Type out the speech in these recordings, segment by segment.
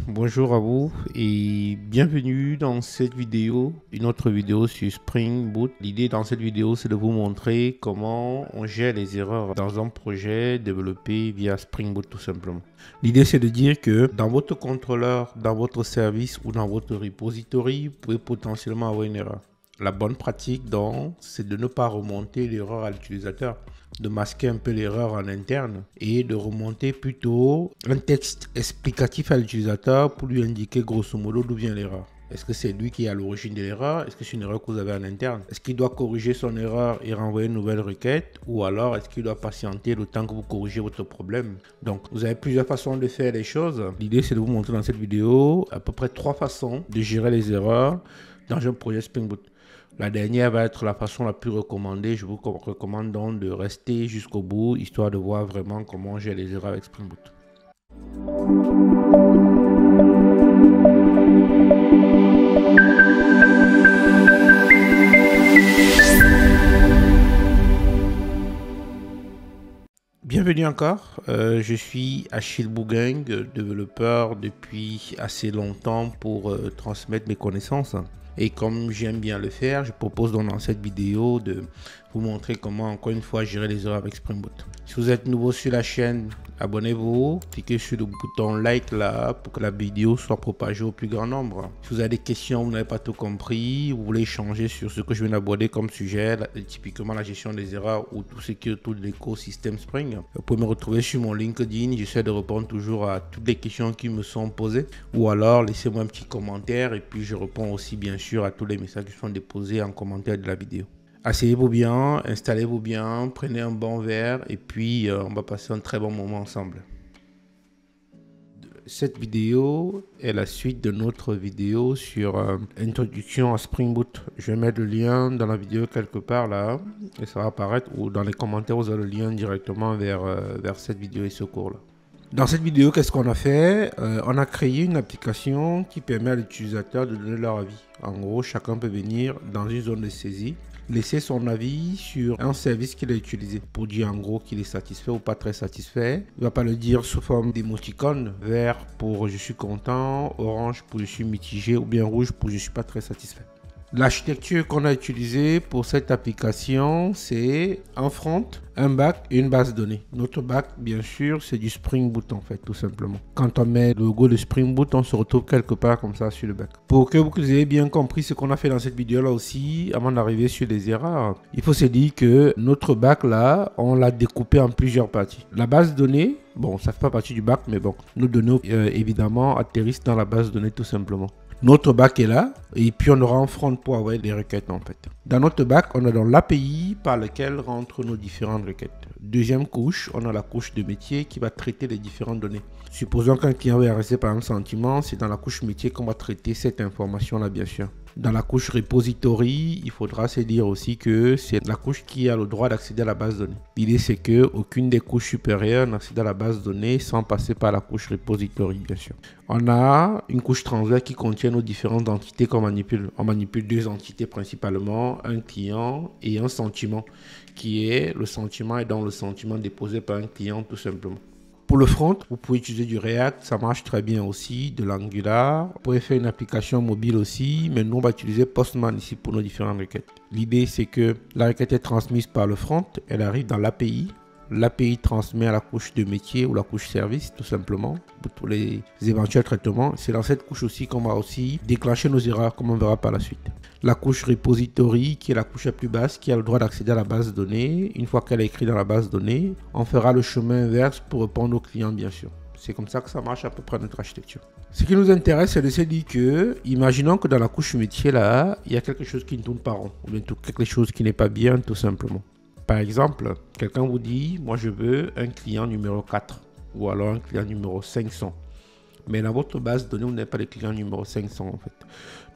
bonjour à vous et bienvenue dans cette vidéo, une autre vidéo sur Spring Boot. L'idée dans cette vidéo, c'est de vous montrer comment on gère les erreurs dans un projet développé via Spring Boot tout simplement. L'idée, c'est de dire que dans votre contrôleur, dans votre service ou dans votre repository, vous pouvez potentiellement avoir une erreur. La bonne pratique, donc, c'est de ne pas remonter l'erreur à l'utilisateur, de masquer un peu l'erreur en interne et de remonter plutôt un texte explicatif à l'utilisateur pour lui indiquer grosso modo d'où vient l'erreur. Est-ce que c'est lui qui est à l'origine de l'erreur? Est-ce que c'est une erreur que vous avez en interne? Est-ce qu'il doit corriger son erreur et renvoyer une nouvelle requête? Ou alors est-ce qu'il doit patienter le temps que vous corrigez votre problème? Donc, vous avez plusieurs façons de faire les choses. L'idée, c'est de vous montrer dans cette vidéo à peu près 3 façons de gérer les erreurs dans un projet Spring Boot. La dernière va être la façon la plus recommandée. Je vous recommande donc de rester jusqu'au bout, histoire de voir vraiment comment gérer les erreurs avec Spring Boot. Bienvenue encore, je suis Achille Bougang, développeur depuis assez longtemps pour transmettre mes connaissances. Et comme j'aime bien le faire, je propose donc dans cette vidéo de vous montrer comment encore une fois gérer les erreurs avec Spring Boot. Si vous êtes nouveau sur la chaîne, abonnez-vous, cliquez sur le bouton like là pour que la vidéo soit propagée au plus grand nombre. Si vous avez des questions, vous n'avez pas tout compris, vous voulez échanger sur ce que je viens d'aborder comme sujet, typiquement la gestion des erreurs ou tout ce qui est autour de l'écosystème Spring, vous pouvez me retrouver sur mon LinkedIn. J'essaie de répondre toujours à toutes les questions qui me sont posées, ou alors laissez-moi un petit commentaire et puis je réponds aussi bien sûr à tous les messages qui sont déposés en commentaire de la vidéo. Asseyez-vous bien, installez-vous bien, prenez un bon verre et puis on va passer un très bon moment ensemble. Cette vidéo est la suite de notre vidéo sur introduction à Spring Boot. Je vais mettre le lien dans la vidéo quelque part là et ça va apparaître, ou dans les commentaires vous avez le lien directement vers cette vidéo et ce cours là. Dans cette vidéo, qu'est-ce qu'on a fait? On a créé une application qui permet à l'utilisateur de donner leur avis. En gros, chacun peut venir dans une zone de saisie, laisser son avis sur un service qu'il a utilisé pour dire en gros qu'il est satisfait ou pas très satisfait. Il ne va pas le dire sous forme d'émoticône, vert pour je suis content, orange pour je suis mitigé ou bien rouge pour je suis pas très satisfait. L'architecture qu'on a utilisée pour cette application, c'est un front, un back et une base de données. Notre back, bien sûr, c'est du Spring Boot en fait, tout simplement. Quand on met le logo de Spring Boot, on se retrouve quelque part comme ça sur le back. Pour que vous ayez bien compris ce qu'on a fait dans cette vidéo là aussi, avant d'arriver sur les erreurs, il faut se dire que notre back là, on l'a découpé en plusieurs parties. La base de données, bon, ça ne fait pas partie du back, mais bon, nos données évidemment atterrissent dans la base de données tout simplement. Notre back est là et puis on aura un front pour avoir des requêtes en fait. Dans notre back, on a dans l'API par laquelle rentrent nos différentes requêtes. Deuxième couche, on a la couche de métier qui va traiter les différentes données. Supposons qu'un client va rester par un sentiment, c'est dans la couche métier qu'on va traiter cette information là bien sûr. Dans la couche repository, il faudra se dire aussi que c'est la couche qui a le droit d'accéder à la base de données. L'idée c'est que aucune des couches supérieures n'accède à la base de données sans passer par la couche repository bien sûr. On a une couche transverse qui contient nos différentes entités qu'on manipule. On manipule 2 entités principalement, un client et un sentiment, qui est le sentiment et donc le sentiment déposé par un client tout simplement. Pour le front, vous pouvez utiliser du React, ça marche très bien aussi, de l'Angular. Vous pouvez faire une application mobile aussi, mais nous on va utiliser Postman ici pour nos différentes requêtes. L'idée c'est que la requête est transmise par le front, elle arrive dans l'API. L'API transmet à la couche de métier ou la couche service tout simplement pour tous les éventuels traitements. C'est dans cette couche aussi qu'on va aussi déclencher nos erreurs comme on verra par la suite. La couche repository qui est la couche la plus basse qui a le droit d'accéder à la base de données. Une fois qu'elle est écrite dans la base de données, on fera le chemin inverse pour répondre aux clients bien sûr. C'est comme ça que ça marche à peu près notre architecture. Ce qui nous intéresse, c'est de se dire que, imaginons que dans la couche métier là, il y a quelque chose qui ne tourne pas rond, ou bien quelque chose qui n'est pas bien tout simplement. Par exemple, quelqu'un vous dit, moi je veux un client numéro 4 ou alors un client numéro 500. Mais dans votre base de données, vous n'avez pas de client numéro 500 en fait.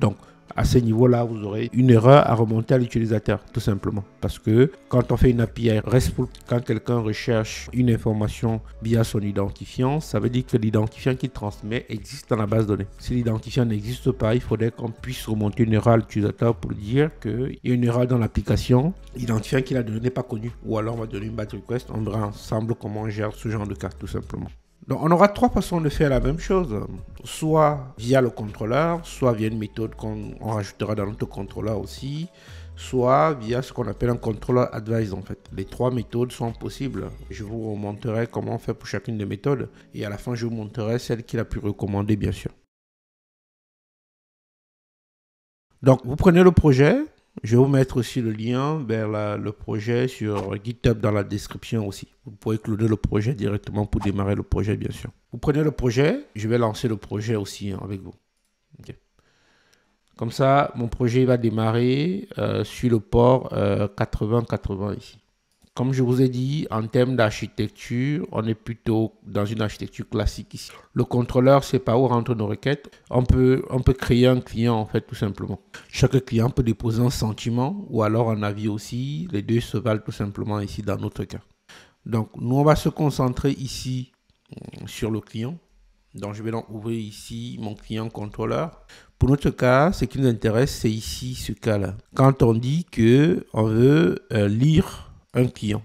Donc, à ce niveau-là, vous aurez une erreur à remonter à l'utilisateur, tout simplement. Parce que quand on fait une API RESTful, quand quelqu'un recherche une information via son identifiant, ça veut dire que l'identifiant qu'il transmet existe dans la base de données. Si l'identifiant n'existe pas, il faudrait qu'on puisse remonter une erreur à l'utilisateur pour dire qu'il y a une erreur dans l'application, l'identifiant qu'il a donné n'est pas connu. Ou alors on va donner une bad request, on verra ensemble comment on gère ce genre de cas, tout simplement. Donc, on aura trois façons de faire la même chose. Soit via le contrôleur, soit via une méthode qu'on rajoutera dans notre contrôleur aussi, soit via ce qu'on appelle un controller advice en fait. Les trois méthodes sont possibles. Je vous montrerai comment on fait pour chacune des méthodes et à la fin, je vous montrerai celle qui est la plus recommandée, bien sûr. Donc, vous prenez le projet. Je vais vous mettre aussi le lien vers le projet sur GitHub dans la description aussi. Vous pouvez cloner le projet directement pour démarrer le projet, bien sûr. Vous prenez le projet. Je vais lancer le projet aussi avec vous. Okay. Comme ça, mon projet va démarrer sur le port 8080 ici. Comme je vous ai dit, en termes d'architecture, on est plutôt dans une architecture classique ici. Le contrôleur, c'est par où rentrent nos requêtes. On peut créer un client, en fait, tout simplement. Chaque client peut déposer un sentiment ou alors un avis aussi. Les deux se valent tout simplement ici dans notre cas. Donc, nous, on va se concentrer ici sur le client. Donc, je vais donc ouvrir ici mon client contrôleur. Pour notre cas, ce qui nous intéresse, c'est ici ce cas-là. Quand on dit qu'on veut lire un client.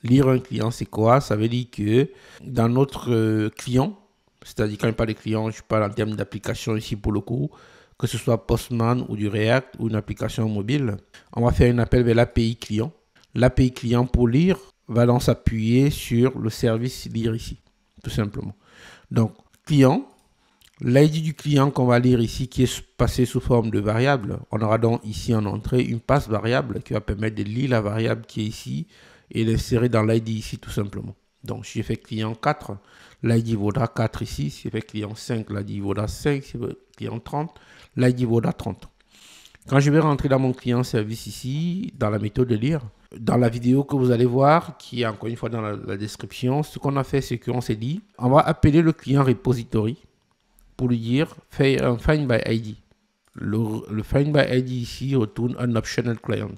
Lire un client, c'est quoi? Ça veut dire que dans notre client, c'est-à-dire quand je parle de client, je parle en termes d'application ici pour le coup, que ce soit Postman ou du React ou une application mobile, on va faire un appel vers l'API client. L'API client pour lire va donc s'appuyer sur le service lire ici, tout simplement. Donc, client, l'ID du client qu'on va lire ici qui est passé sous forme de variable. On aura donc ici en entrée une passe variable qui va permettre de lire la variable qui est ici et l'insérer dans l'ID ici tout simplement. Donc si je fais client 4, l'ID vaudra 4 ici. Si je fais client 5, l'ID vaudra 5. Si je fais client 30, l'ID vaudra 30. Quand je vais rentrer dans mon client service ici, dans la méthode de lire, dans la vidéo que vous allez voir, qui est encore une fois dans la description, ce qu'on a fait, c'est qu'on s'est dit, on va appeler le client repository pour lui dire fais un find by ID. Le find by ID ici retourne un optional client.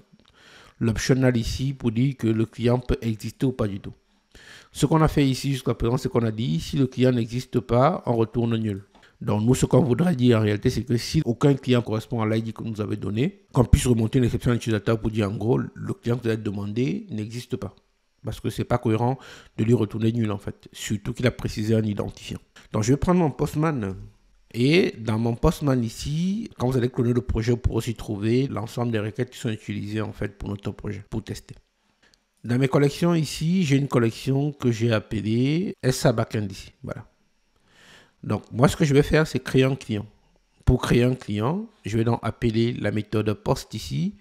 L'optional ici pour dire que le client peut exister ou pas du tout. Ce qu'on a fait ici jusqu'à présent, c'est qu'on a dit si le client n'existe pas, on retourne nul. Donc nous, ce qu'on voudrait dire en réalité, c'est que si aucun client correspond à l'ID que nous avez donné, qu'on puisse remonter une exception utilisateur pour dire en gros, le client que vous avez demandé n'existe pas. Parce que ce n'est pas cohérent de lui retourner nul en fait. Surtout qu'il a précisé un identifiant. Donc je vais prendre mon Postman. Et dans mon Postman ici, quand vous allez cloner le projet, vous pourrez aussi trouver l'ensemble des requêtes qui sont utilisées en fait pour notre projet, pour tester. Dans mes collections ici, j'ai une collection que j'ai appelée SA Backend ici. Voilà. Donc moi, ce que je vais faire, c'est créer un client. Pour créer un client, je vais donc appeler la méthode post ici.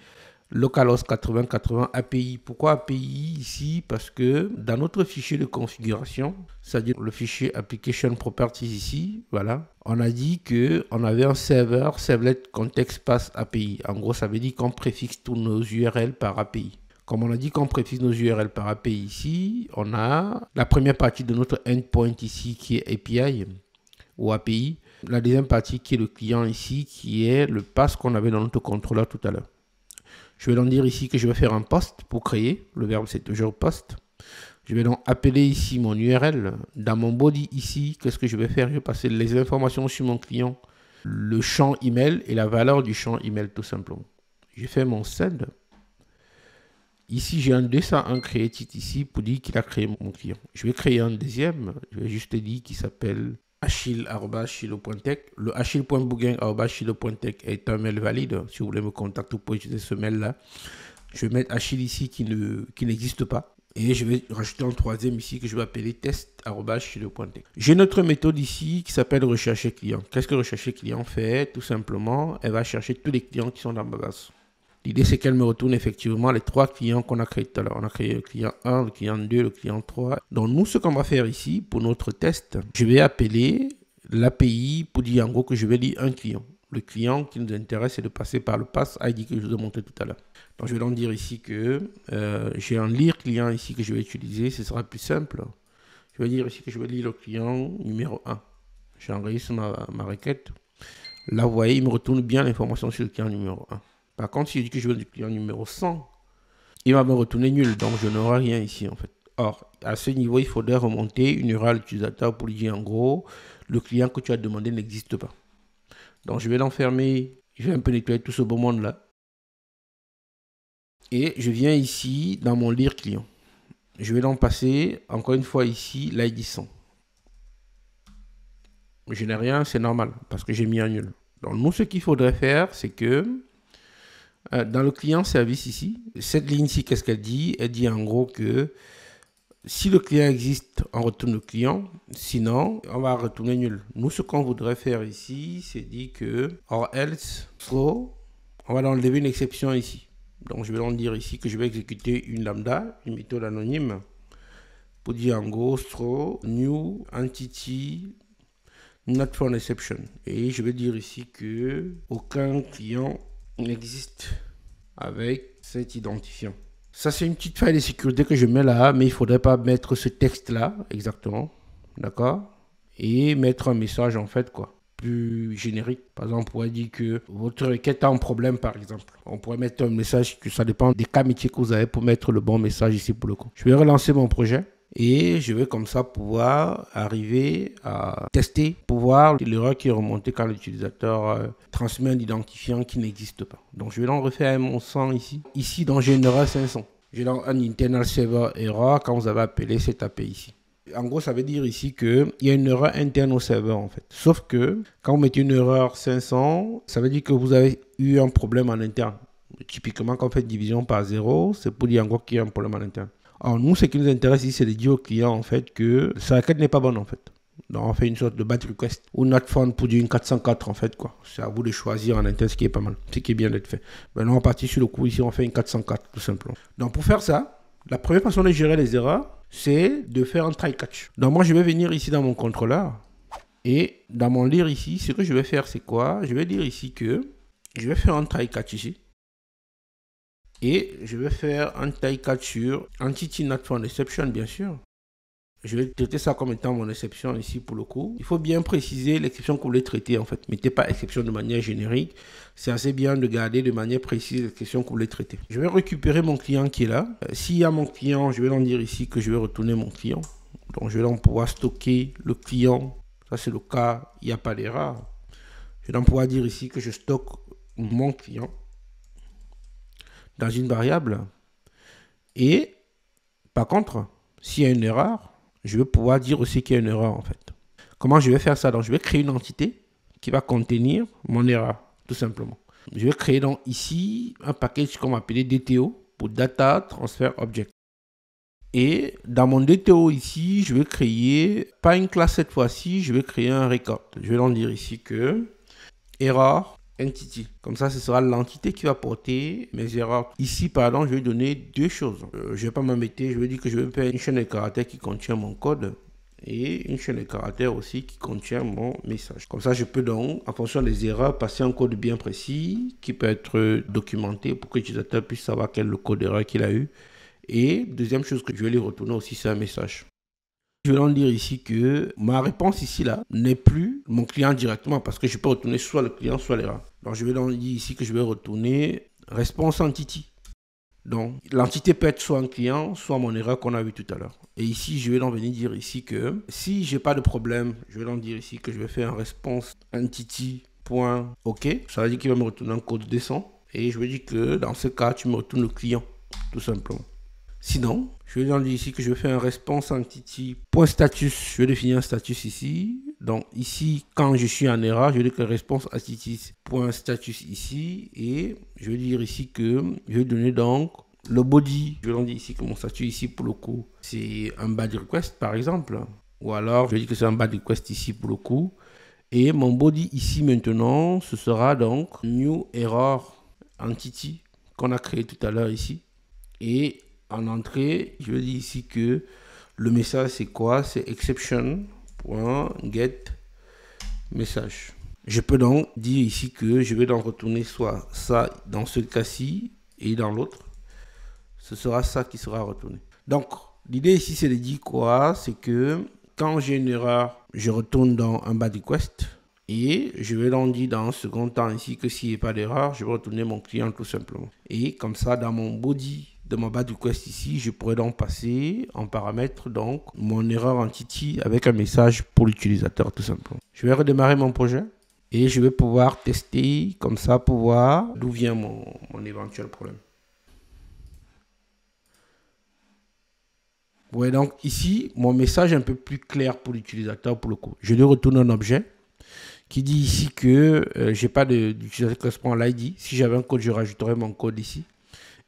Localhost 8080 API. Pourquoi API ici? Parce que dans notre fichier de configuration, c'est-à-dire le fichier application properties ici, voilà, on a dit qu'on avait un serveur servlet context path API. En gros, ça veut dire qu'on préfixe tous nos URL par API. Comme on a dit qu'on préfixe nos URL par API ici, on a la première partie de notre endpoint ici qui est API ou API. La deuxième partie qui est le client ici, qui est le path qu'on avait dans notre contrôleur tout à l'heure. Je vais donc dire ici que je vais faire un post pour créer. Le verbe, c'est toujours post. Je vais donc appeler ici mon URL. Dans mon body ici, qu'est-ce que je vais faire? Je vais passer les informations sur mon client, le champ email et la valeur du champ email tout simplement. Je fais mon send. Ici, j'ai un 201 created ici pour dire qu'il a créé mon client. Je vais créer un deuxième. Je vais juste dire qu'il s'appelle achille@chilo.tech. Le achille.bougain@chilo.tech est un mail valide. Si vous voulez me contacter, vous pouvez utiliser ce mail-là. Je vais mettre Achille ici qui n'existe pas. Et je vais rajouter un troisième ici que je vais appeler test@chilo.tech. J'ai notre méthode ici qui s'appelle rechercher client. Qu'est-ce que rechercher client fait? Tout simplement, elle va chercher tous les clients qui sont dans ma base. L'idée, c'est qu'elle me retourne effectivement les trois clients qu'on a créés tout à l'heure. On a créé le client 1, le client 2, le client 3. Donc, nous, ce qu'on va faire ici, pour notre test, je vais appeler l'API pour dire en gros que je vais lire un client. Le client qui nous intéresse, c'est de passer par le pass ID que je vous ai montré tout à l'heure. Donc, je vais donc dire ici que j'ai un lire client ici que je vais utiliser. Ce sera plus simple. Je vais dire ici que je vais lire le client numéro 1. J'enregistre ma requête. Là, vous voyez, il me retourne bien l'information sur le client numéro 1. Par contre, si je dis que je veux du client numéro 100, il va me retourner nul, donc je n'aurai rien ici en fait. Or, à ce niveau, il faudrait remonter une URL utilisateur pour lui dire en gros, le client que tu as demandé n'existe pas. Donc, je vais l'enfermer, je vais un peu nettoyer tout ce beau monde-là. Et je viens ici dans mon lire client. Je vais donc passer, encore une fois ici, l'ID 100. Je n'ai rien, c'est normal parce que j'ai mis un nul. Donc nous, ce qu'il faudrait faire, c'est que dans le client service ici, cette ligne-ci, qu'est-ce qu'elle dit? Elle dit en gros que si le client existe, on retourne le client. Sinon, on va retourner nul. Nous, ce qu'on voudrait faire ici, c'est dire que or else throw, on va enlever une exception ici. Donc, je vais donc dire ici que je vais exécuter une lambda, une méthode anonyme, pour dire en gros throw new entity not found exception. Et je vais dire ici que aucun client n'existe avec cet identifiant. Ça, c'est une petite faille de sécurité que je mets là, mais il ne faudrait pas mettre ce texte-là, exactement, d'accord? Et mettre un message, en fait, quoi, plus générique. Par exemple, on pourrait dire que votre requête a un problème, par exemple. On pourrait mettre un message, que ça dépend des cas métiers que vous avez pour mettre le bon message ici pour le coup. Je vais relancer mon projet. Et je vais comme ça pouvoir arriver à tester pour voir l'erreur qui est remontée quand l'utilisateur transmet un identifiant qui n'existe pas. Donc je vais donc refaire mon 100 ici. Ici, donc j'ai une erreur 500. J'ai donc un internal server error quand vous avez appelé cette API ici. En gros, ça veut dire ici qu'il y a une erreur interne au serveur en fait. Sauf que quand vous mettez une erreur 500, ça veut dire que vous avez eu un problème en interne. Typiquement, quand on fait division par 0, c'est pour dire en gros qu'il y a un problème en interne. Alors nous, ce qui nous intéresse ici, c'est de dire au client en fait que sa requête n'est pas bonne en fait. Donc on fait une sorte de bad request ou not found pour dire une 404 en fait quoi. C'est à vous de choisir en interne ce qui est pas mal, ce qui est bien d'être fait. Maintenant on partit sur le coup ici, on fait une 404 tout simplement. Donc pour faire ça, la première façon de gérer les erreurs, c'est de faire un try catch. Donc moi je vais venir ici dans mon contrôleur et dans mon lire ici, ce que je vais faire c'est quoi? Je vais dire ici que je vais faire un try catch ici. Et je vais faire un try catch sur entity not found exception, bien sûr. Je vais traiter ça comme étant mon exception ici pour le coup. Il faut bien préciser l'exception que vous voulez traiter en fait. Mettez pas exception de manière générique. C'est assez bien de garder de manière précise l'exception que vous voulez traiter. Je vais récupérer mon client qui est là. S'il y a mon client, je vais donc dire ici que je vais retourner mon client. Donc je vais donc pouvoir stocker le client. Ça c'est le cas, il n'y a pas d'erreur. Je vais donc pouvoir dire ici que je stocke mon client dans une variable. Et par contre, s'il y a une erreur, je vais pouvoir dire aussi qu'il y a une erreur en fait. Comment je vais faire ça? Donc je vais créer une entité qui va contenir mon erreur, tout simplement. Je vais créer donc ici un package qu'on va appeler DTO pour Data Transfer Object. Et dans mon DTO ici, je vais créer, pas une classe cette fois-ci, je vais créer un record. Je vais donc dire ici que error entity. Comme ça, ce sera l'entité qui va porter mes erreurs. Ici, pardon, je vais donner deux choses. Je ne vais pas m'embêter. Je vais dire que je vais faire une chaîne de caractères qui contient mon code et une chaîne de caractères aussi qui contient mon message. Comme ça, je peux donc, en fonction des erreurs, passer un code bien précis qui peut être documenté pour que l'utilisateur puisse savoir quel est le code d'erreur qu'il a eu. Et deuxième chose que je vais lui retourner aussi, c'est un message. Je vais donc dire ici que ma réponse ici là n'est plus mon client directement parce que je peux retourner soit le client soit l'erreur. Donc je vais donc dire ici que je vais retourner response entity. Donc l'entité peut être soit un client soit mon erreur qu'on a vu tout à l'heure. Et ici je vais donc venir dire ici que si j'ai pas de problème, je vais donc dire ici que je vais faire un response entity.ok. Ça veut dire qu'il va me retourner un code descend. Et je vais dire que dans ce cas tu me retournes le client tout simplement. Sinon, je vais dire ici que je vais faire un response entity.status. Je vais définir un status ici. Donc ici, quand je suis en erreur, je vais dire que response entity.status ici. Et je vais dire ici que je vais donner donc le body. Je vais dire ici que mon statut ici pour le coup, c'est un bad request par exemple. Ou alors, je vais dire que c'est un bad request ici pour le coup. Et mon body ici maintenant, ce sera donc new error entity qu'on a créé tout à l'heure ici. Et en entrée, je dis ici que le message c'est quoi? C'est exception.get message. Je peux donc dire ici que je vais donc retourner soit ça dans ce cas-ci et dans l'autre. Ce sera ça qui sera retourné. Donc, l'idée ici c'est de dire quoi? C'est que quand j'ai une erreur, je retourne dans un bad request. Et je vais donc dire dans un second temps ici que s'il n'y a pas d'erreur, je vais retourner mon client tout simplement. Et comme ça, dans mon body de ma bad request ici, je pourrais donc passer en paramètre donc mon erreur entity avec un message pour l'utilisateur tout simplement. Je vais redémarrer mon projet et je vais pouvoir tester comme ça pour voir d'où vient mon éventuel problème. Vous voyez donc ici, mon message est un peu plus clair pour l'utilisateur pour le coup. Je lui retourne un objet qui dit ici que j'ai pas d'utilisateur qui correspond à l'ID. Si j'avais un code, je rajouterais mon code ici.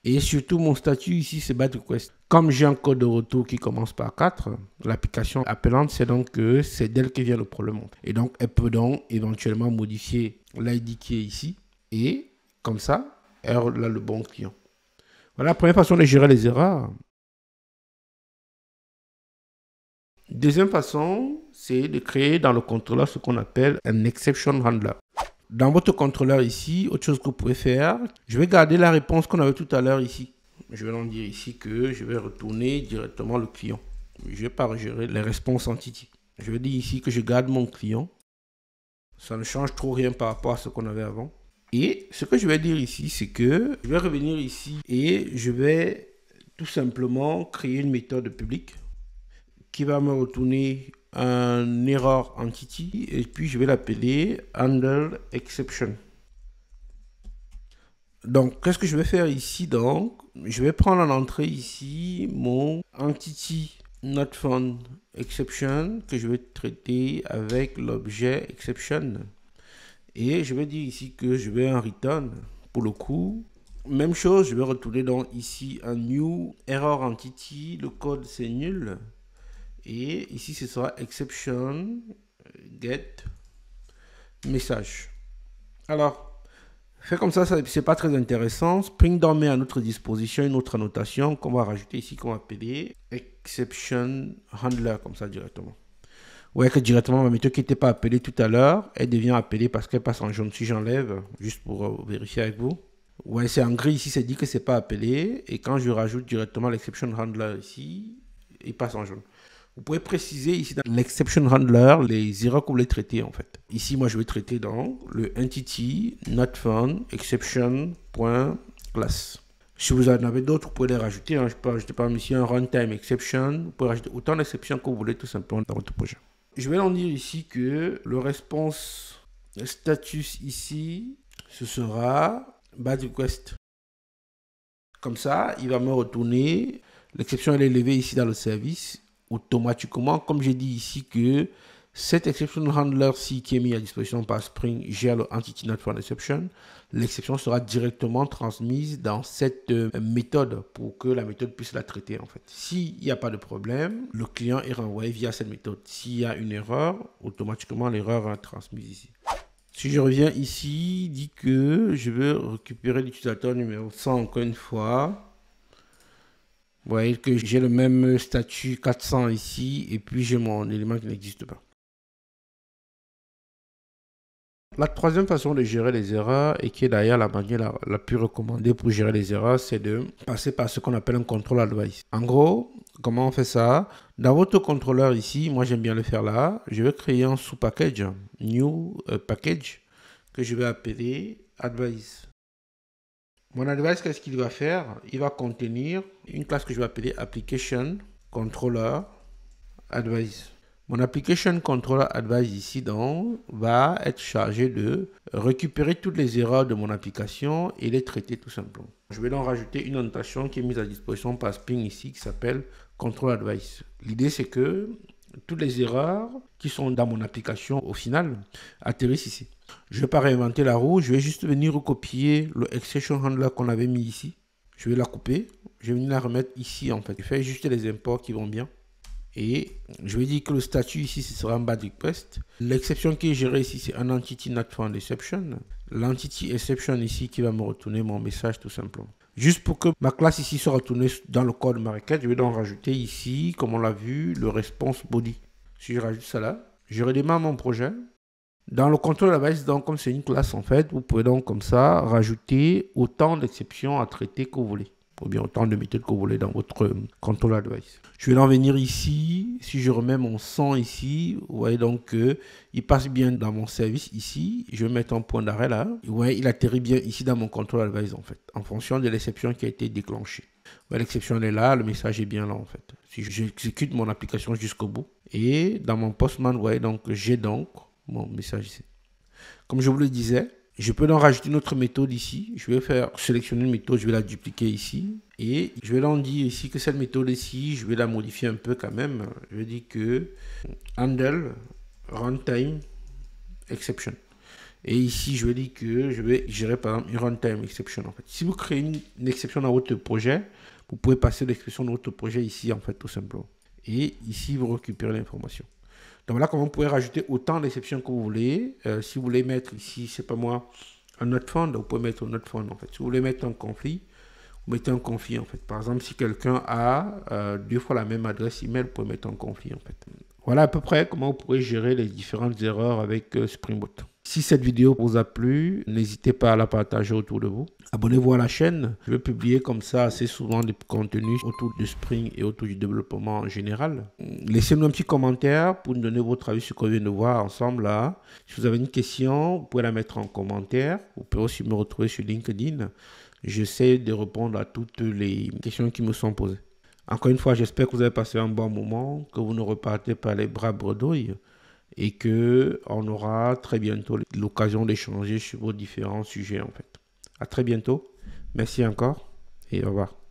Et surtout, mon statut ici, c'est BAT request. Comme j'ai un code de retour qui commence par 4, l'application appelante, c'est donc que c'est d'elle que vient le problème. Et donc, elle peut donc éventuellement modifier l'ID qui est ici. Et comme ça, elle a le bon client. Voilà la première façon de gérer les erreurs. Deuxième façon, c'est de créer dans le contrôleur ce qu'on appelle un exception handler. Dans votre contrôleur ici, autre chose que vous pouvez faire, je vais garder la réponse qu'on avait tout à l'heure ici. Je vais donc dire ici que je vais retourner directement le client. Je ne vais pas gérer les réponses entity. Je vais dire ici que je garde mon client. Ça ne change trop rien par rapport à ce qu'on avait avant. Et ce que je vais dire ici, c'est que je vais revenir ici et je vais tout simplement créer une méthode publique qui va me retourner un error entity et puis je vais l'appeler handle exception. Donc, qu'est-ce que je vais faire ici? Donc, je vais prendre en entrée ici mon entity not found exception que je vais traiter avec l'objet exception. Et je vais dire ici que je vais en return pour le coup. Même chose, je vais retourner donc ici un new error entity. Le code c'est nul. Et ici, ce sera exception get message. Alors, fait comme ça, c'est pas très intéressant. Spring Down met à notre disposition une autre annotation qu'on va rajouter ici, qu'on va appeler exception handler, comme ça directement. Vous voyez que directement, ma méthode qui n'était pas appelée tout à l'heure, elle devient appelée parce qu'elle passe en jaune. Si j'enlève, juste pour vérifier avec vous. Ouais, c'est en gris ici, c'est dit que c'est pas appelé. Et quand je rajoute directement l'exception handler ici, il passe en jaune. Vous pouvez préciser ici dans l'exception handler les erreurs que vous voulez traiter en fait. Ici, moi, je vais traiter dans le entity not found exception.class. Si vous en avez d'autres, vous pouvez les rajouter. Hein. Je peux rajouter par exemple ici un runtime exception. Vous pouvez rajouter autant d'exceptions que vous voulez tout simplement dans votre projet. Je vais en dire ici que le response status ici, ce sera bad request. Comme ça, il va me retourner. L'exception elle est élevée ici dans le service. Automatiquement, comme j'ai dit ici que cette exception handler-ci qui est mis à disposition par Spring gère le entity not found exception, l'exception sera directement transmise dans cette méthode pour que la méthode puisse la traiter en fait. S'il n'y a pas de problème, le client est renvoyé via cette méthode. S'il y a une erreur, automatiquement l'erreur est transmise ici. Si je reviens ici, dit que je veux récupérer l'utilisateur numéro 100 encore une fois. Vous voyez que j'ai le même statut 400 ici et puis j'ai mon élément qui n'existe pas. La troisième façon de gérer les erreurs et qui est d'ailleurs la manière la plus recommandée pour gérer les erreurs, c'est de passer par ce qu'on appelle un control advice. En gros, comment on fait ça? Dans votre contrôleur ici, moi j'aime bien le faire là, je vais créer un sous-package, new package, que je vais appeler advice. Mon advice, qu'est-ce qu'il va faire? Il va contenir une classe que je vais appeler application controller advice. Mon application controller advice ici donc va être chargé de récupérer toutes les erreurs de mon application et les traiter tout simplement. Je vais donc rajouter une annotation qui est mise à disposition par Spring ici qui s'appelle control advice. L'idée c'est que toutes les erreurs qui sont dans mon application au final atterrissent ici. Je ne vais pas réinventer la roue, je vais juste venir recopier le exception handler qu'on avait mis ici. Je vais la couper, je vais venir la remettre ici en fait. Je fais juste les imports qui vont bien. Et je vais dire que le statut ici, ce sera un bad request. L'exception qui est gérée ici, c'est un entity not found exception. L'entity exception ici qui va me retourner mon message tout simplement. Juste pour que ma classe ici soit retournée dans le code de ma requête, je vais donc rajouter ici, comme on l'a vu, le response body. Si je rajoute ça là, je redémarre mon projet. Dans le control advice, donc comme c'est une classe en fait, vous pouvez donc comme ça rajouter autant d'exceptions à traiter que vous voulez. Ou bien autant de méthodes que vous voulez dans votre control advice. Je vais en venir ici. Si je remets mon 100 ici, vous voyez donc qu'il passe bien dans mon service ici. Je vais mettre un point d'arrêt là. Vous voyez, il atterrit bien ici dans mon control advice en fait, en fonction de l'exception qui a été déclenchée. L'exception est là, le message est bien là en fait. Si j'exécute mon application jusqu'au bout. Et dans mon postman, vous voyez donc j'ai donc mon message ici. Comme je vous le disais, je peux donc rajouter une autre méthode ici. Je vais faire sélectionner une méthode, je vais la dupliquer ici. Et je vais leur dire ici que cette méthode ici, je vais la modifier un peu quand même. Je vais dire que handle runtime exception. Et ici, je vais dire que je vais gérer par exemple une runtime exception. En fait, si vous créez une exception dans votre projet, vous pouvez passer l'expression de votre projet ici, en fait, tout simplement. Et ici, vous récupérez l'information. Donc voilà comment vous pouvez rajouter autant d'exceptions que vous voulez. Si vous voulez mettre ici, c'est pas moi, un not found, vous pouvez mettre un not found en fait. Si vous voulez mettre un conflit, vous mettez un conflit en fait. Par exemple, si quelqu'un a deux fois la même adresse email, vous pouvez mettre un conflit en fait. Voilà à peu près comment vous pourrez gérer les différentes erreurs avec Spring Boot. Si cette vidéo vous a plu, n'hésitez pas à la partager autour de vous. Abonnez-vous à la chaîne. Je vais publier comme ça assez souvent des contenus autour de Spring et autour du développement en général. Laissez-nous un petit commentaire pour nous donner votre avis sur ce qu'on vient de voir ensemble là. Si vous avez une question, vous pouvez la mettre en commentaire. Vous pouvez aussi me retrouver sur LinkedIn. J'essaie de répondre à toutes les questions qui me sont posées. Encore une fois, j'espère que vous avez passé un bon moment, que vous ne repartez pas les bras bredouilles et qu'on aura très bientôt l'occasion d'échanger sur vos différents sujets en fait. À très bientôt. Merci encore et au revoir.